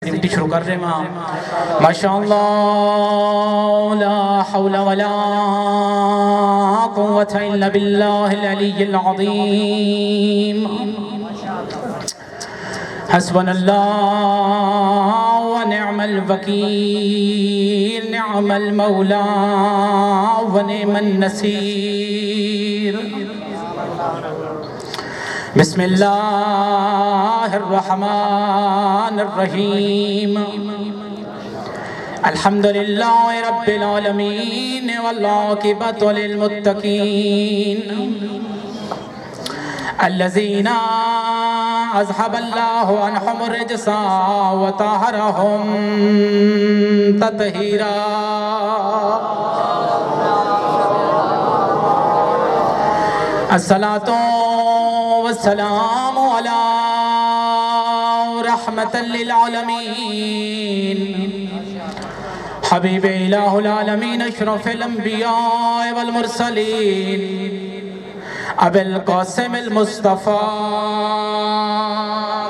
Duty شروع کر رہے ہیں ماشاءاللہ لا حول ولا قوة الا باللہ العلی العظیم حسبنا اللہ ونعم الوکیل نعم المولا ونعم النصیر بسم اللہ الرحمن الرحیم الحمدللہ رب العالمین والعاقبۃ للمتقین الذین اذهب اللہ عنہم الرجس وطہرہم تطہیرا الصلاۃ والسلام على رحمة للعالمين حبيب إله العالمين أشرف الأنبياء والمرسلين أبي القاسم المصطفى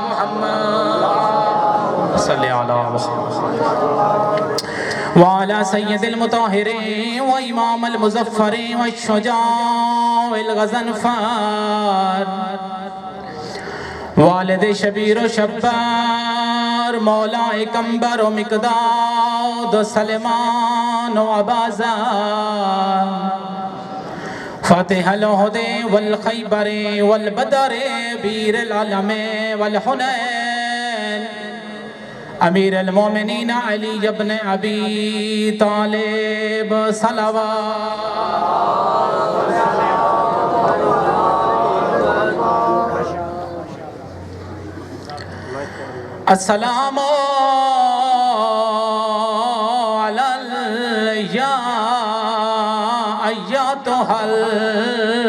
محمد صلى على محمد وعلى سيد المطهرين وإمام المظفرين والشجاع الغزنفار والد شبیر و شبار مولا کمبر و مقداد و سلمان و عبازان فاتح الہد والخیبر والبدر بیر العلم والحنین امیر المومنین علی ابن ابی طالب صلوات السلام علی ایاتها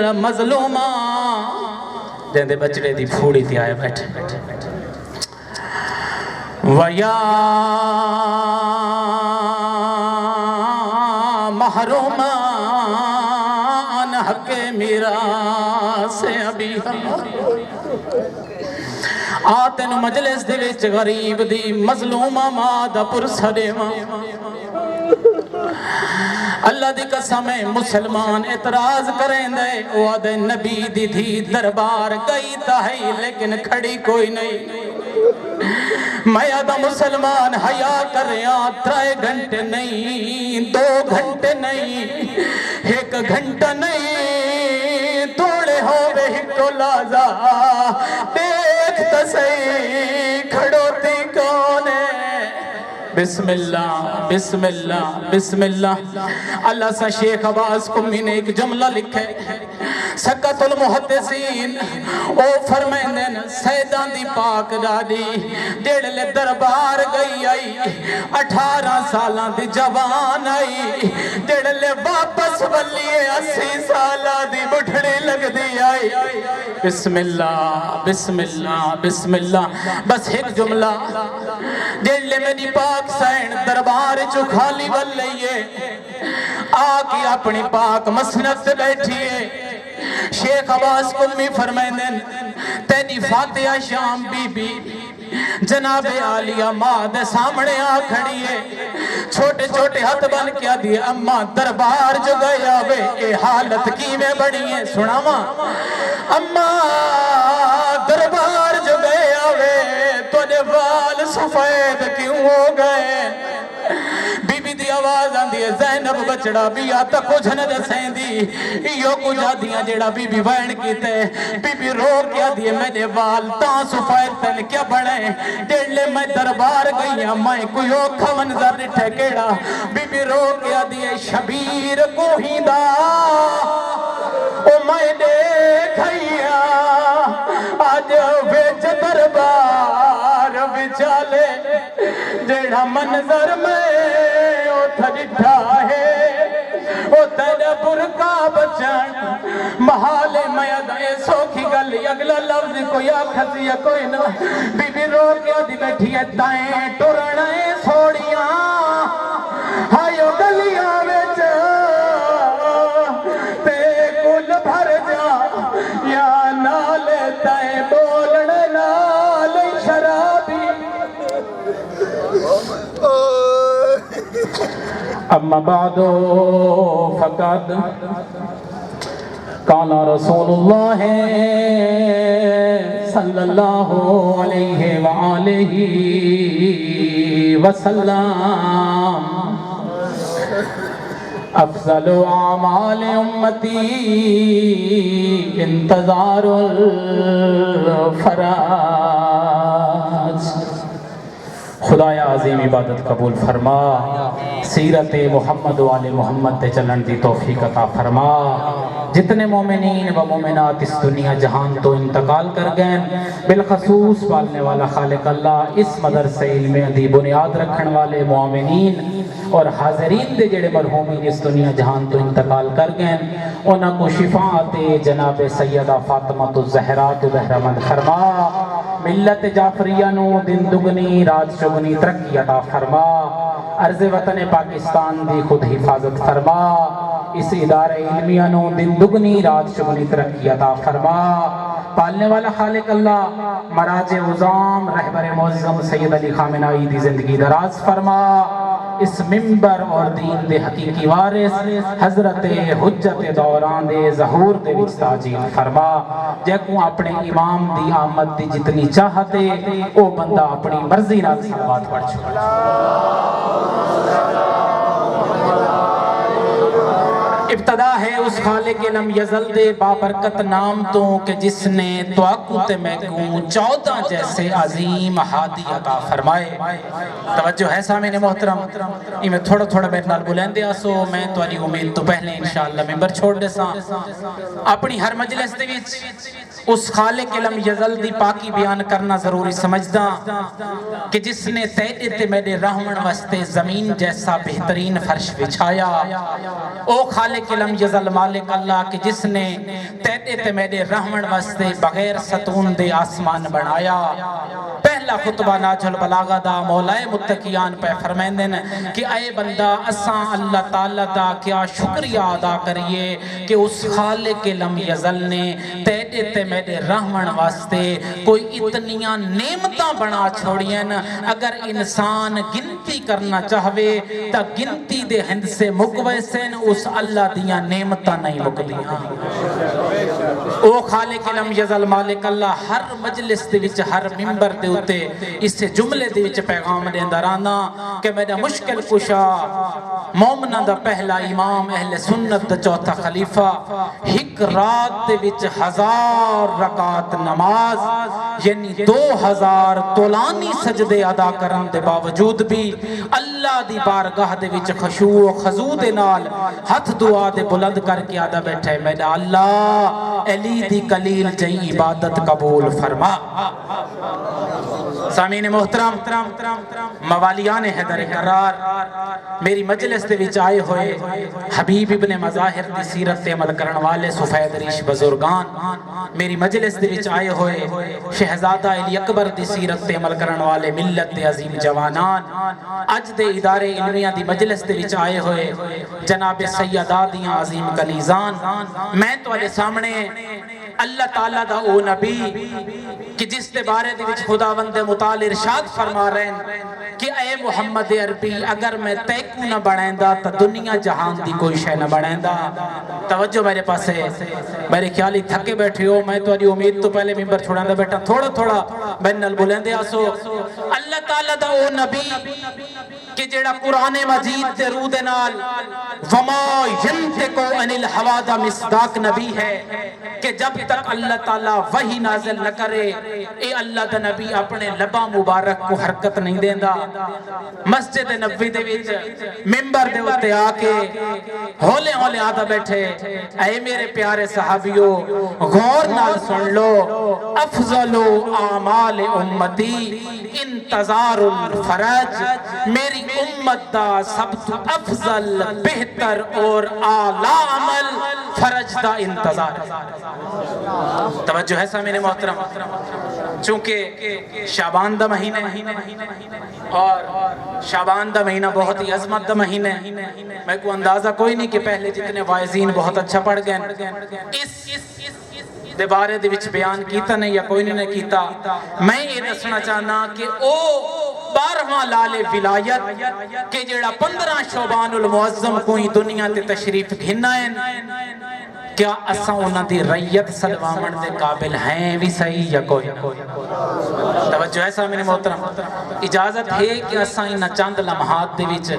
المظلومہ جیندے بچڑے دی پھوڑی تھی آئے بیٹھے ویا محرومہ عن حق میراث ابیہا آتن مجلس دے وچ غریب دی مظلومہ ماں دا پرسرے ماں اللہ دی قسم ہے مسلمان اعتراض کریں دے وعد نبی دی تھی دربار گئی تاہی لیکن کھڑی کوئی نہیں میں آدھا مسلمان حیاء کر رہا 3 گھنٹے نہیں 2 گھنٹے نہیں 1 گھنٹہ نہیں توڑے ہوئے ہکو لازا تصحیح کھڑوتی کون ہے بسم اللہ بسم اللہ بسم اللہ اللہ سا شیخ عباس قمی نے ایک جملہ لکھے سکت المحدثین او فرمائندن سیدان دی پاک دادی ڈیڑھ لے دربار گئی آئی 18 سالان دی جوان آئی ڈیڑھ لے واپس بلیے 80 سالان دی بٹھڑی لگ دی آئی بسم اللہ بسم اللہ بسم اللہ بس ایک جملہ ڈیڑھ لے میری پاک سین دربار چو خالی بل لئیے آگی اپنی پاک مسند سے بیٹھیے شیخ عباس قمی فرمائندن تیری فاتحہ شام بی بی جناب عالیہ ماں دے سامنے آ کھڑیے چھوٹے چھوٹے ہاتھ بن کیا دیے اماں دربار جو گیا وے اے حالت کی میں بڑی ہیں سنا ماں اماں دربار جو گیا وے تو نے وال سفید کیوں ہو گئے بی بی دی آواز آن دیئے زینب بچڑا بیا تا کچھ نہ دسیں دی ایو کچھ آدیاں جیڑا بی بی وین کیتے بی بی رو کیا دیئے میں نے وال تاں سفید تن کیا بڑھے ڈیڑھ لے میں دربار گئی ہیں میں کوئی اوکھا منظر رٹھے کیڑا بی بی رو کیا دیئے شبیر کو ہی دا او میں دیکھائیا آج ویچ دربار وچالے جیڑا منظر میں او تھڑٹھا ہے او تیرے برکا بچن محال میں ادائے سوکھی گلی اگلا لفظ کوئی آکھتی ہے کوئی نہ بی بی رو کیا دی بیٹھی ہے دائیں ٹورنائیں سوڑیاں ہائیو گلیاں ویچ تے کل بھر جا یا نالے تائیں بولنے نالے شرابی اما بعد فقد قال رسول اللہ صلی اللہ علیہ وآلہ وسلم افضل اعمال امتی انتظار الفرج۔ خدایا عظیم عبادت قبول فرما، سیرت محمد و آل محمد تے چلن دی توفیق عطا فرما۔ جتنے مومنین و مومنات اس دنیا جہان تو انتقال کر گئے، بالخصوص پالنے والا خالق اللہ اس مدرسے علم دی بنیاد رکھن والے مومنین اور حاضرین دے جڑے مرحومین اس دنیا جہان تو انتقال کر گئے، انہاں کو شفاعت جناب سیدہ فاطمہ الزہرا تو بہرمند فرما۔ ملت جعفریہ نو دن دگنی رات چگنی ترقی عطا فرما۔ عرض وطن پاکستان دی خود حفاظت فرما۔ اس ادارہ علمیہ نو دن دگنی رات چگنی ترقی عطا فرما۔ پالنے والا خالق اللہ مراج عظام رہبر معظم سید علی خامنہائی دی زندگی دراز فرما۔ اس ممبر اور دین دے حقیقی وارث حضرت حجت دوران دے ظہور دے وچ تاجیل فرما۔ جے کو اپنے امام دی آمد دی جتنی چاہتے او بندہ اپنی مرضی نال صلوات پڑھ چھوڑ۔ ابتدا ہے اس خالق لم یزل دے بابرکت نام تو کہ جس نے تواقت میں کو 14 جیسے عظیم ہادی عطا فرمائے۔ توجہ ہے سامعین محترم، میں تھوڑا تھوڑا میرے نال بلندے آسو، میں تو علی امید تو پہلے انشاءاللہ ممبر چھوڑ دے ساں اپنی ہر مجلس دے وچ اس خالق لم یزل دی پاکی بیان کرنا ضروری سمجھدا کہ جس نے تیرے تے میرے رحمن واسطے زمین جیسا بہترین فرش بچھایا۔ او خالق لم یزل مالک اللہ کہ جس نے تیرے تے میرے رحمن واسطے بغیر ستون دے آسمان بنایا۔ پہلا خطبہ ناج البلاغہ دا مولائے متقیان پہ فرمائندن کہ اے بندہ اساں اللہ تعالیٰ دا کیا شکریہ ادا کریے کہ اس خالق لم یزل نے تیرے تے میرے رحمن واسطے کوئی اتنیاں نعمتاں بنا چھوڑیاں۔ اگر انسان گنتی کرنا چاہوے تا گنتی دے ہند سے مقویسن اس اللہ دیاں نعمتاں نہیں مقدیاں۔ او خالق لم یزل مالک اللہ ہر مجلس دے وچ ہر ممبر دے ہوتے اس سے جملے دے وچ پیغام دے اندر آنا کہ میرا مشکل کشا مومنہ دا پہلا امام اہل سنت دا چوتھا خلیفہ ہک رات دے وچ 1000 رکعت نماز یعنی 2000 طولانی سجدے ادا کرن دے باوجود بھی اللہ دی بارگاہ دے وچ خشوع و خضوع دے نال ہاتھ دعا دے بلند کر کے آدھا بیٹھے میرا اللہ علی دی قلیل جئی عبادت قبول فرما۔ سامعین محترم، موالیان حیدر قرار میری مجلس دے وچ آئے ہوئے حبیب ابن مظاہر دی سیرت عمل کرن والے سفید ریش بزرگان، میری مجلس دے وچ آئے ہوئے شہزادہ علی اکبر دی سیرت عمل کرن والے ملت دے عظیم جوانان، اج دے ادارے علمیہ دی مجلس دے وچ آئے ہوئے جناب سیدہ دیاں عظیم کنیزان، میں تو علی سامنے اللہ تعالیٰ دا او نبی کہ جس دے بارے دے وچ خداوند متعال ارشاد فرما رہے ہیں کہ اے محمد عربی اگر میں تیکو نہ بڑھائندہ تا دنیا جہان دی کوئی شے نہ بڑھائندہ۔ توجہ میرے پاس ہے، میرے خیالی تھکے بیٹھے ہو، میں تو علی امید تو پہلے ممبر چھوڑاندہ بیٹھا تھوڑا تھوڑا بینال بلندے آسو۔ اللہ تعالیٰ دا او نبی کہ جیڑا قرآن مجید تے روح دے نال وما ینتقو عن الہوا دا مصداق نبی ہے کہ جب تک اللہ تعالیٰ وحی نازل نہ کرے اے اللہ دا نبی اپنے لبا مبارک کو حرکت نہیں دیندہ۔ مسجد نبوی دے وچ ممبر دے اتے آکے ہولے ہولے آدھا بیٹھے اے میرے پیارے صحابیوں غور نال سن لو افضل اعمال امتی انتظار الفرج، میری امت دا سب تو افضل بہتر اور اعلیٰ عمل فرج دا انتظار۔ توجہ ہے سامعین محترم، چونکہ شعبان دا مہینہ اور شعبان دا مہینہ بہت ہی عظمت دا مہینہ ہے، میں کو اندازہ کوئی نہیں کہ پہلے جتنے وائزین بہت اچھا پڑھ گئے اس دے بارے دے وچ بیان کیتا نہیں یا کوئی نہیں کیتا۔ میں یہ دسنا چاہنا کہ او 12واں لال ولایت کہ جڑا 15 شعبان المعظم کوئی دنیا تے تشریف گھنا ہے، کیا اساں انہاں دی ریت سلوامن دے قابل ہیں بھی صحیح یا کوئی؟ توجہ ہے سامنے محترم، اجازت ہے کہ اساں انہاں چند لمحات دے وچ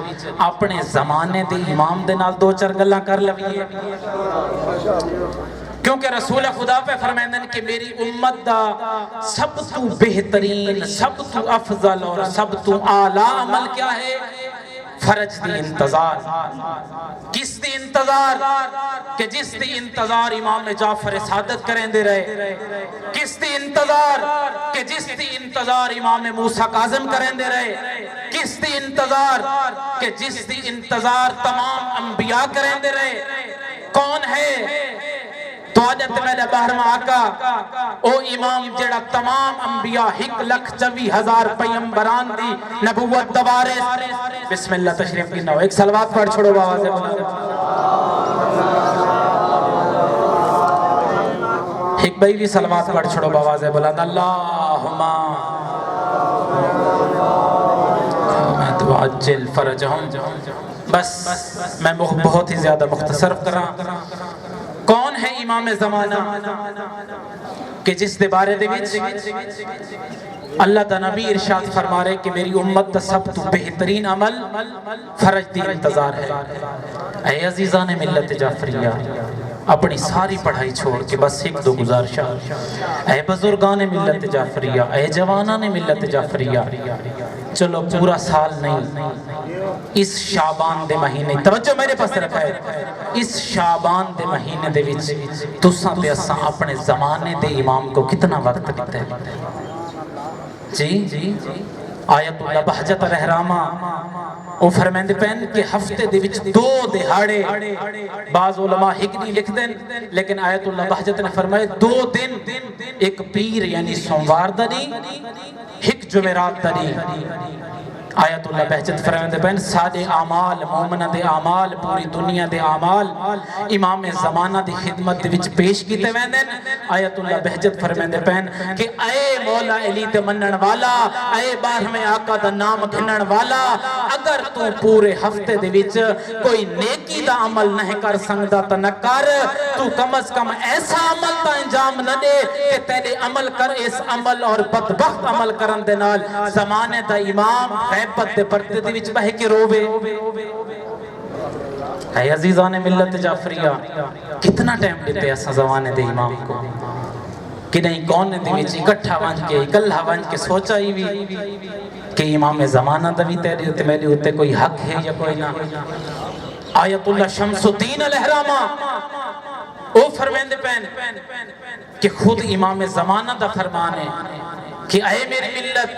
اپنے زمانے دے امام دے نال دو چار گلاں کر لویے، کیونکہ رسول خدا پہ فرمائندے کہ میری امت دا سب تو بہترین، سب تو افضل اور سب تو اعلیٰ عمل کیا ہے؟ فرج دی انتظار۔ کس دی انتظار؟ کہ جس دی انتظار امام جعفر صادق کریں دے رہے، کس دی انتظار؟ کہ جس دی انتظار امام موسیٰ کاظم کریں دے رہے، کس دی انتظار؟ کہ جس دی انتظار تمام انبیاء کریں دے رہے۔ کون ہے؟ تو آجت میرے بہرمہ آقا او امام جڑا تمام انبیاء 1,24,000 پیمبران دی نبوت دوارے۔ بسم اللہ تشریف کی نو ایک صلوات پڑھ چھوڑو بابا سے بلا، ایک بھائی بھی صلوات پڑھ چھوڑو بابا سے بلا، اللہم عجل فرجہم۔ بس میں بہت ہی زیادہ مختصر کرا۔ کون ہے امام زمانہ کہ جس دے بارے دے وچ اللہ دا نبی ارشاد فرما رہے کہ میری امت دا سب تو بہترین عمل فرج دی انتظار ہے۔ اے عزیزان ملت جعفریہ، اپنی ساری پڑھائی چھوڑ کے بس ایک دو گزارشہ، اے بزرگان ملت جعفریہ، اے جوانان ملت جعفریہ، چلو پورا سال نہیں، اس شعبان دے مہینے، توجہ میرے پاس رکھا ہے، اس شعبان دے مہینے دے وچ تساں تے اساں اپنے زمانے دے امام کو کتنا وقت دیتے ہیں؟ جی آیت اللہ بہجت الرحرامہ وہ فرمیندے پہن کہ ہفتے دے وچ 2 دہاڑے، بعض علماء ہکری لکھ دیں لیکن آیت اللہ بہجت نے فرمائے 2 دن، ایک پیر یعنی سوموار دنی، ایک جمعرات دنی۔ آیت اللہ بہجت فرمیندے پہن سارے اعمال، مومنہ دے اعمال، پوری دنیا دے اعمال امام زمانہ دی خدمت دے وچ پیش کیتے ویندن۔ آیت اللہ بہجت فرمیندے پہن کہ اے مولا علی تے منن والا، اے 12ویں آقا دا نام گھنن والا، اگر تو پورے ہفتے دے وچ کوئی نیکی دا عمل نہیں کر سکدا تا نہ کر، تو کم از کم ایسا عمل دا انجام نہ دے کہ تیرے عمل کر اس عمل اور بدبخت عمل کرن دے نال زمانے دا امام غیبت دے پردے دے وچ بہ کے روے۔ اے عزیزان ملت جعفریہ، کتنا ٹائم دیتے ایسا زمانے دے امام کو کہ نہیں کون دے وچ اکٹھا ونج کے اکلہ ونج کے سوچا ہی بھی کہ امام زمانہ دا بھی تیرے ہوتے میرے ہوتے کوئی حق ہے یا کوئی نہ۔ آیت اللہ شمس الدین الحرامہ او فرمیندے پہن کہ خود امام زمانہ دا فرمان ہے کہ اے میری ملت،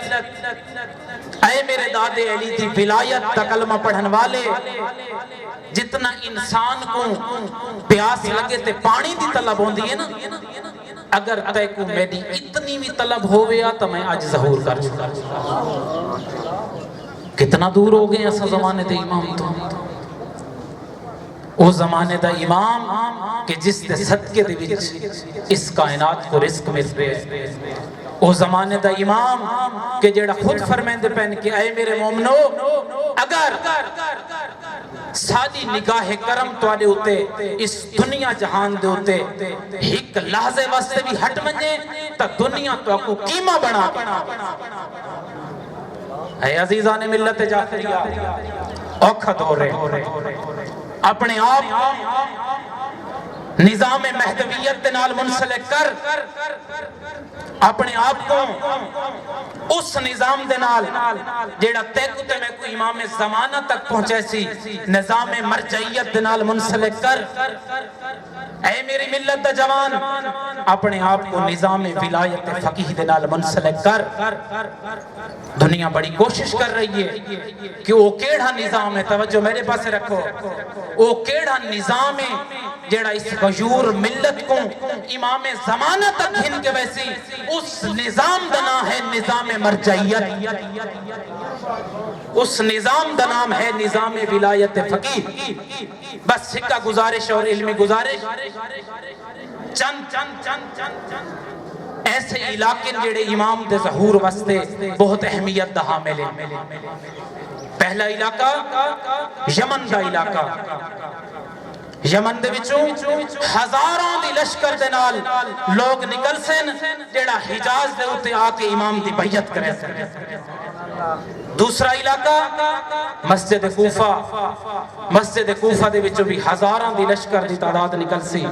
اے میرے دادے علی دی ولایت دا کلمہ پڑھن والے، جتنا انسان کو پیاس لگے تے پانی دی طلب ہوندی ہے نا، اگر تے کو میری اتنی بھی طلب ہویا تو میں آج ظہور کر چکا۔ کتنا دور ہو گئے ایسا زمانے دے امام تو، وہ زمانے دا امام کہ جس دے صدقے دے وچ اس کائنات کو رزق مل رہے ہے، وہ زمانے دا امام کہ جیڑا خود فرمیندے پہن کہ اے میرے مومنو، اگر ساری نگاہ کرم توڑے ہوتے اس دنیا جہان دے ہوتے ایک لحظے واسطے بھی ہٹ منجے تا دنیا تو اکو قیمہ بنا۔ اے عزیزان ملت جعفریہ، اوکھا دور ہے، اپنے آپ نظام مہدویت دے نال منسلک کر، اپنے آپ کو اس نظام دے نال جیڑا تیکو تے میں کوئی امام زمانہ تک پہنچے سی، نظام مرجعیت دے نال منسلک کر۔ اے میری ملت دا جوان، اپنے آپ کو نظام ولایت فقیہ دے نال منسلک کر۔ دنیا بڑی کوشش کر رہی ہے کہ وہ کیڑا نظام ہے، توجہ میرے پاس رکھو، وہ کیڑا نظام ہے جیڑا اس غیور ملت کو امام زمانہ تک ہن کے ویسی، اس نظام دا نام ہے نظام مرجعیت، اس نظام دا نام ہے نظام ولایت فقیہ۔ بس سکہ گزارش اور علمی گزارش، چند ایسے علاقے جڑے امام دے ظہور واسطے بہت اہمیت دا حامل ہیں۔ پہلا علاقہ یمن دا علاقہ، یمن دے وچوں ہزاراں دی لشکر دے نال لوگ نکل سن جڑا حجاز دے اوتے آ کے امام دی بیعت کرے سن۔ دوسرا علاقہ مسجد کوفہ، مسجد کوفہ دے وچوں بھی ہزاراں دی لشکر دی تعداد نکل سی،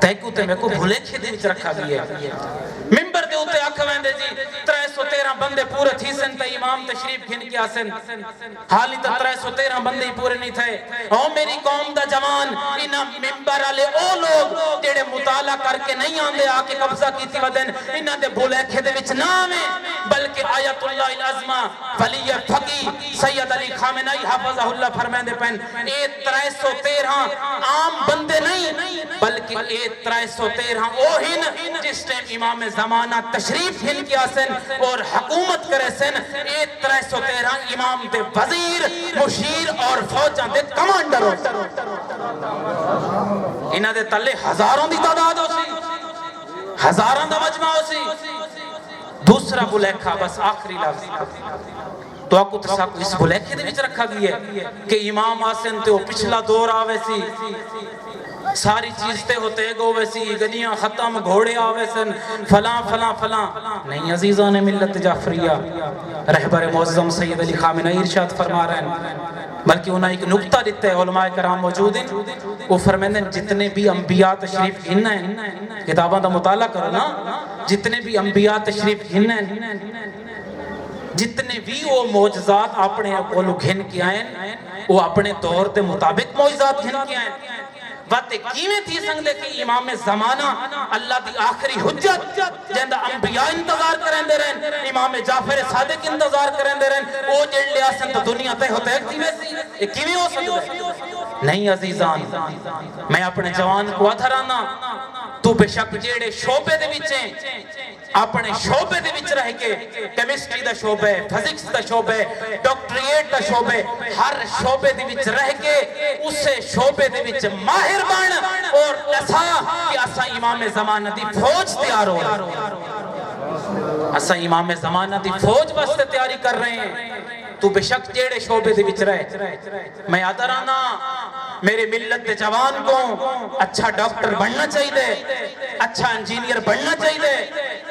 تیکو تے میں کو بھولے کھے دے وچ رکھا گیا۔ ممبر دے اوتے آکھ ویندے جی 313 بندے پورے تھی سن تے امام تشریف گھن کے آسن، حالی تا 313 بندے ہی پورے نہیں تھے۔ او میری قوم دا جوان، انہاں ممبر والے او لوگ جڑے مطالعہ کر کے نہیں آندے آ کے قبضہ کیتی ودن، انہاں دے بھولے کھے دے وچ نہ آویں، بلکہ آیت اللہ العظمہ ولی فقی سید علی خامنئی حافظہ اللہ فرمائندے پن اے 313 عام بندے نہیں بلکہ اے 313 او ہن جس ٹائم امام زمانہ تشریف ہن کیا سن اور حکومت کرے سن۔ اے 313 امام دے وزیر، مشیر اور فوجاں دے کمانڈر ہو سن۔ انہاں دے تلے ہزاروں دی تعداد ہو سی، ہزاراں دا مجمع ہو سی۔ دوسرا بلیکھا، بس آخری لفظ تو آکو تساکو اس بلیکھے دے وچ رکھا گیا ہے کہ امام آسن تے وہ پچھلا دور آوے سی، ساری چیز تے ہوتے گو ویسی، گدیاں ختم، گھوڑے آوے سن، فلاں فلاں فلاں نہیں۔ عزیزان ملت جعفریہ، رہبر معظم سید علی خامنئی ارشاد فرما رہے ہیں، بلکہ انہاں ایک نکتہ دیتے ہیں، علماء کرام موجود ہیں، وہ فرمائیں جتنے بھی انبیاء تشریف گھن ہیں، کتاباں دا مطالعہ کرو نا، جتنے بھی انبیاء تشریف گھن ہیں، جتنے بھی وہ معجزات اپنے کولو گھن کے آئیں، وہ اپنے دور دے مطابق معجزات گھن کے آئیں۔ باتیں کیویں تھی سنگدے کہ امام زمانہ اللہ دی آخری حجت جہاں انبیاء انتظار کریں دے رہن، امام جعفر صادق انتظار کریں دے رہن، او جڑ لیا سن تو دنیا تے ہوتا ہے کیویں ہو سکتا نہیں۔ عزیزان میں اپنے جوان کو اتھرانا، تو بے شک جیڑے شعبے دے وچیں اپنے شعبے دے وچ رہ کے، کیمسٹری دا شعبے، فزکس دا شعبے، ڈاکٹریٹ دا شعبے، ہر شعبے دے وچ رہ کے اسے شعبے دے وچ ماہر بن اور ایسا کہ اسا امام زمانہ دی فوج تیار ہو، اسا امام زمانہ دی فوج واسطے تیاری کر رہے ہیں۔ تو بے شک جیڑے شعبے دے وچ رہے، میں یاد رانا میرے ملت دے جوان کو اچھا ڈاکٹر بننا چاہیے، اچھا انجینئر بننا چاہیے،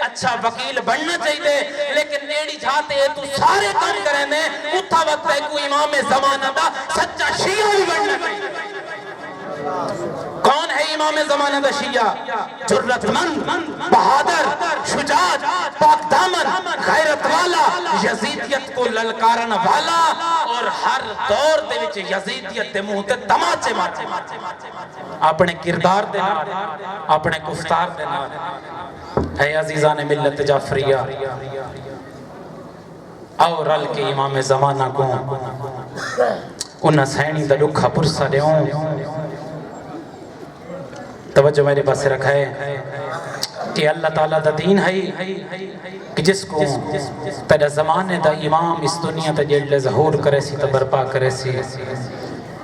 اچھا وکیل بننا چاہیے، لیکن ایڑی جاتے تو سارے کام کریں دے، اتھا وقت ہے کوئی امام زمانہ دا سچا شیعہ ہی بننا چاہیے۔ کون ہے امام زمانہ دا شیعہ؟ جرت مند، بہادر، شجاعت، پاک دامن، غیرت والا، یزیدیت کو للکارن والا، اور ہر دور دے وچ یزیدیت دے منہ تے تماچے مارے اپنے کردار دے نال، اپنے گفتار دے نال۔ اے عزیزان ملت جعفریہ، اور رل کے امام زمانہ کو انہاں سینی دا دکھا پرسا دیوں۔ توجہ میرے پاس رکھا ہے کہ اللہ تعالیٰ دا دین ہے کہ جس کو تیرا زمانے دا امام اس دنیا تا جڑلے ظہور کرے سی تا برپا کرے سی۔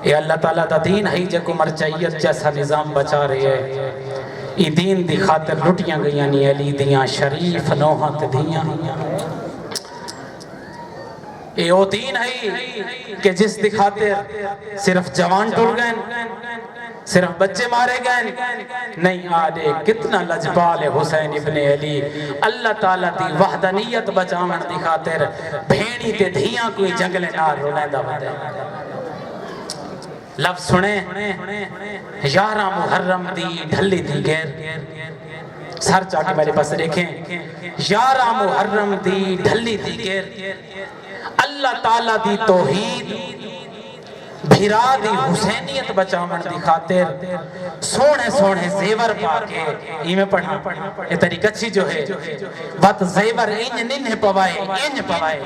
یہ اللہ تعالیٰ دا دین ہے جے کو مرچائیت جیسا نظام بچا رہے ہے۔ ای دین دی خاطر لٹیاں گئیاں نی علی دیاں شریف نوحات دیاں۔ یہ وہ دین ہے کہ جس دی خاطر صرف جوان ٹر گئے، صرف بچے مارے گئے نہیں، آدھے کتنا لجبال حسین ابن علی اللہ تعالیٰ دی وحدانیت بچامن دی خاطر بھینی تے دھیاں کوئی جنگلے نار رولیں دا بدے۔ لفظ سنیں 11 محرم دی ڈھلی دی گیر، سر چاہ کے میرے پاس دیکھیں 11 محرم دی ڈھلی دی گیر، اللہ تعالیٰ دی توحید بھیرا دی حسینیت بچامن دی خاطر سونے سونے زیور پا کے ہی میں پڑھا، یہ طریقہ چھی جو ہے بات زیور انج ننہ پوائے انج پوائے،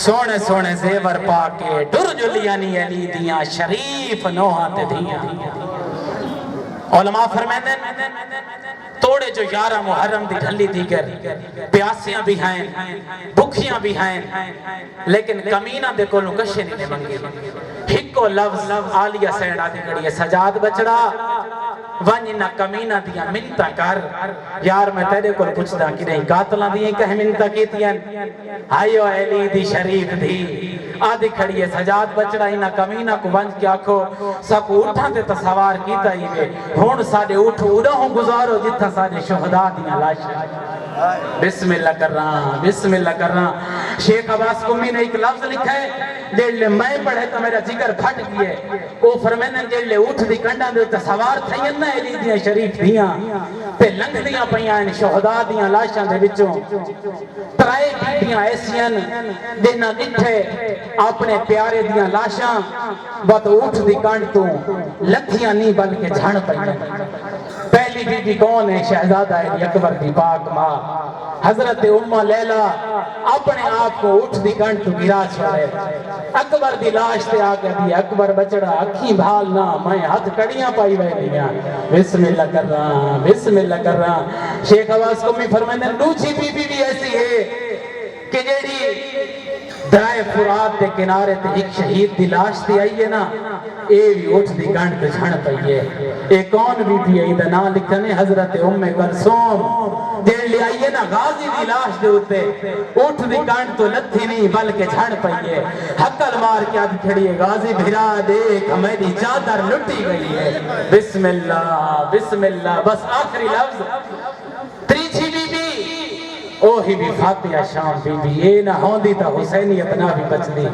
سونے سونے زیور پا کے ڈر جلیانی علی دیاں شریف نوحات دیاں۔ علماء فرمائیں توڑے جو 11 محرم دی ڈھلی دیگر پیاسیاں بھی ہیں بکھیاں بھی ہیں لیکن کمینہ دے کولوں کشے نہیں منگی ہکو لفظ آلیہ سینڈ آدھی کڑی ہے سجاد بچڑا ونی نہ کمینہ دیا منتا کر یار میں تیرے کو پوچھتا کہ نہیں قاتلہ دیئے کہیں منتا کیتی ہیں آئیو علی دی شریف دی آدھی کھڑی ہے سجاد بچڑا ہی نہ کمینہ کو بنج کیا کھو سکو اٹھا دے تصوار کیتا ہی وے ہون ساڑے اٹھو ہوں گزارو جتھا ساڑے شہداء دیا لاشا بسم اللہ کر رہا شیخ عباس قمی نے ایک لفظ لکھا ہے جیڑلے میں پڑھے تو میرا جگر پھٹ گئے وہ فرمینے جیڑلے اٹھ دی کنڈا دے تو سوار تھائین نا علی دیاں شریف دیاں تے لنگ دیاں پہیاں ان شہداء دیاں لاشاں دے بچوں ترائے بیٹیاں ایسیاں دینا نٹھے اپنے پیارے دیاں لاشاں بات اٹھ دی کنڈ تو لتھیاں نہیں بلکہ جھڑ پہیاں پہلی بی بی کون ہے شہزادہ علی اکبر دی پاک ماں حضرت امہ لیلہ اپنے آپ کو اٹھ دی کنڈ تو گرا چھوڑے اکبر دی لاش تے آگے دی اکبر بچڑا اکھی بھالنا میں ہاتھ کڑیاں پائی بے دیا بسم اللہ کر رہا شیخ عباس قمی فرمائنے دوسری بی بی بھی ایسی ہے کہ جیڑی درائے فرات دے کنارے تے ایک شہید دی لاش تے آئیے نا اے بھی اٹھ دی کنڈ تے جھڑ پئیے اے کون بی بی ہے دا نام لکھنے حضرت ام کلثوم جیڑ لے آئیے نا غازی دی لاش دے ہوتے اٹھ دی کنڈ تو لتھی نہیں بلکہ جھڑ پئیے حقل مار کے آدھی کھڑی ہے غازی بھرا دیکھ میری چادر لٹی گئی ہے بسم اللہ بس آخری لفظ تریچھی بی بی اوہی بھی فاتحہ شام بی بی اے نہ ہوندی تا حسینیت نہ بھی بچدی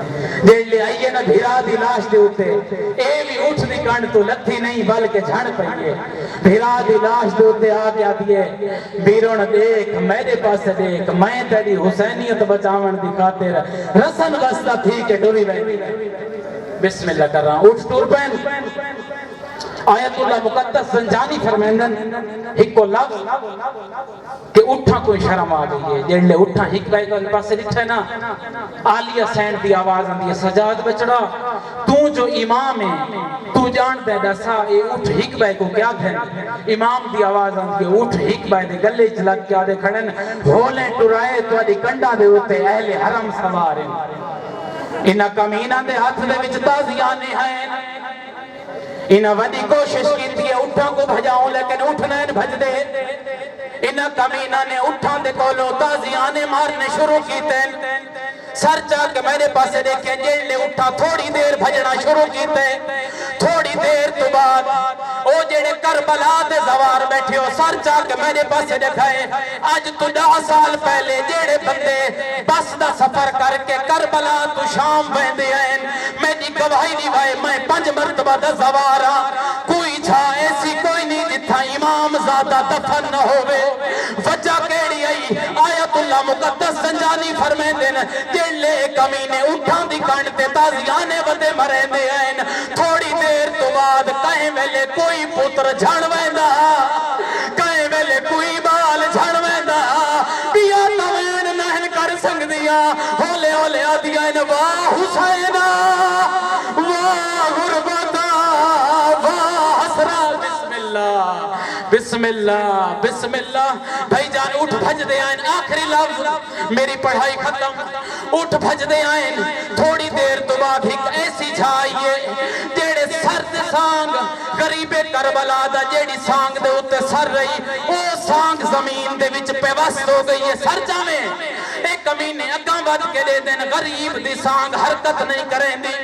جیڑ لے آئیے نہ بھیرا دی لاش دے ہوتے اے بھی اٹھ دی کنڈ تو لتھی نہیں بلکہ جھڑ پئیے بھیرا دی لاش دے ہوتے آگے آدھیے بیرون دیکھ میرے پاس دیکھ میں تیری حسینیت بچاون دی خاطر رسن بستا تھی کہ ڈوری بیٹھی بسم اللہ کر رہا ہوں اٹھ ٹور پہن آیت اللہ مقدس زنجانی فرمیندن ایک کو لفظ کہ اٹھا کوئی شرم آ گئی ہے جیڑلے اٹھا ہک بائی کو پاس سے لکھا ہے نا آلیہ سینڈ دی آواز آندی ہے سجاد بچڑا تو جو امام ہے تو جان دے دسا اے اٹھ ہک بائی کو کیا تھے امام دی آواز آندی ہے اٹھ ہک بائی دے گلے چلک کیا دے کھڑن ہولیں ٹرائے تو دی کنڈا دے ہوتے اہل حرم سواریں انہا کمینہ دے ہاتھ دے وچ تازیانے ہیں انہا وڈی کوشش کی تھی اٹھا کو بھجاؤں لیکن اٹھنا ان بھج دے انہا کمینہ نے اٹھا دے کولو تازیانے مارنے شروع کی تین سر چاہ کے میرے پاس دیکھیں جیڑ لے اٹھا تھوڑی دیر بھجنا شروع کی تین تھوڑی دیر تو بعد او جیڑے کربلا دے زوار بیٹھے ہو سر چاہ کے میرے پاس دیکھائے آج تو 10 سال پہلے جیڑے بندے بس دا سفر کر کے کربلا تو شام بہندے ہیں میری گواہی نہیں بھائی میں 5 مرتبہ دا زوارا کوئی چھا ایسی کوئی نہیں جتھا امام زادہ دفن نہ ہوئے وجہ کیڑی آئی آیت اللہ مقدس زنجانی فرمین دین جیڑ لے کمینے اٹھان دی کانڈتے تازیانے ودے مرین دے ہیں تھوڑی دیر تو بعد کہیں ویلے کوئی پتر جھڑ ویندہ کہیں ویلے کوئی بال جھڑ ویندہ بیا توین نہن کر سنگ دیا ہولے ہولے آدیا ان واہ حسینہ واہ غربتہ واہ حسرہ بسم اللہ بھائی جان اٹھ بھج دے آئین آخری لفظ میری پڑھائی ختم اٹھ بھج دے آئین تھوڑی دیر تو بعد ایک ایسی جھائیے جیڑے سر دے سانگ غریب کربلا دا جیڑی سانگ دے ہوتے سر رہی او سانگ زمین دے وچ پیوست ہو گئی ہے سر جامیں ایک کمینے اگاں بد کے لے دین غریب دی سانگ حرکت نہیں کریں دی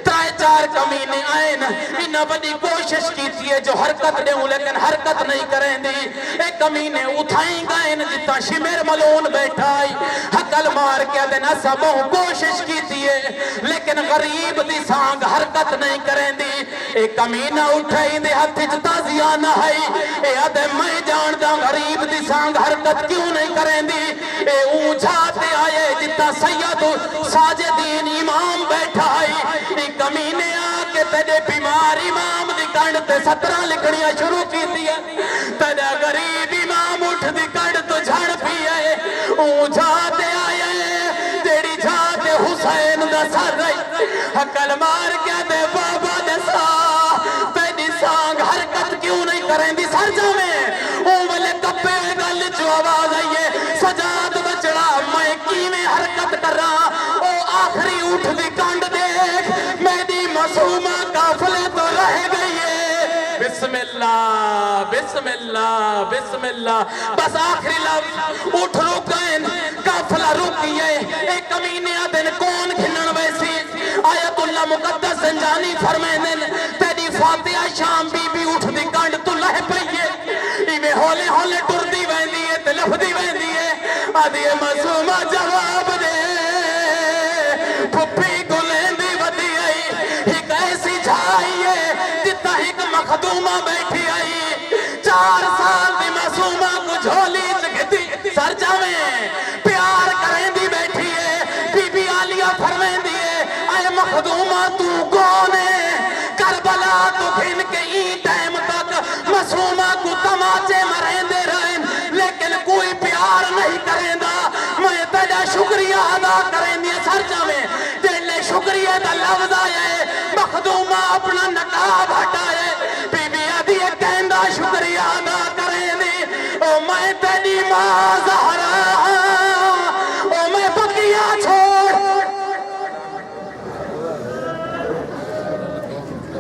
3-4 کمینے آئین انہا بڑی کوشش کی تھی جو حرکت دے ہوں لیکن حرکت نہیں کریں دی ایک کمینے اٹھائیں گائن جتا شمیر ملون بیٹھائی حقل مار کے دن ایسا بہت کوشش کی تھی لیکن غریب دی سانگ حرکت نہیں کریں دی ایک کمینہ اٹھائیں دے ہاتھ جتا زیانہ ہے اے آدھے میں جان دا غریب دی سانگ حرکت کیوں نہیں کریں دی اے اونچھاتے آئے جتا سید ساجدین امام بیٹھا ہے ایک کمینے آکے تیرے بیمار امام دی کنڈ تے 17 لکھنیاں شروع کی دیا تیرے غریب امام اٹھ دی کنڈ تو جھڑ پی ہے اونچھاتے آئے تیری جھاتے حسین دا سر رہی حقل مار کیا دے بابا دسا تیری سانگ حرکت کیوں نہیں کریں دی سر جاویں او والے کپے اٹھ دی کانڈ دیکھ میری معصومہ قافلے تو رہ گئی ہے بسم اللہ بسم اللہ بسم اللہ بس آخری لفظ اٹھ رک گئے قافلہ رک گئے ایک کمینے دن کون گھنن ویسی آیت اللہ مقدس زنجانی فرمائن تیری فاتحہ شام بی بی اٹھ دی کانڈ تو لہ پئیے ایویں ہولے ہولے ٹر دی ویندی ہے تلف دی ویندی ہے آدھی معصومہ جواب دے پھپی کو لیندی ودی آئی ایک ایسی جھائی ہے جتا ایک مخدومہ بیٹھی آئی 4 سال دی معصومہ کو جھولی چکتی سر جاویں پیار کریں دی بیٹھی ہے بی بی آلیہ فرمیں دی ہے اے مخدومہ تو کون ہے کربلا تو گھن کے ٹائم تک معصومہ کو تماچے مریں دے رہے لیکن کوئی پیار نہیں کریں دا میں تیرا شکریہ ادا کریں دی سر جاویں تیرے شکریہ دا لفظ آئے مخدومہ اپنا نقاب ہٹائے بی بی آدھی کہندہ شکریہ ادا کریں دی او میں تیری ماں زہرہ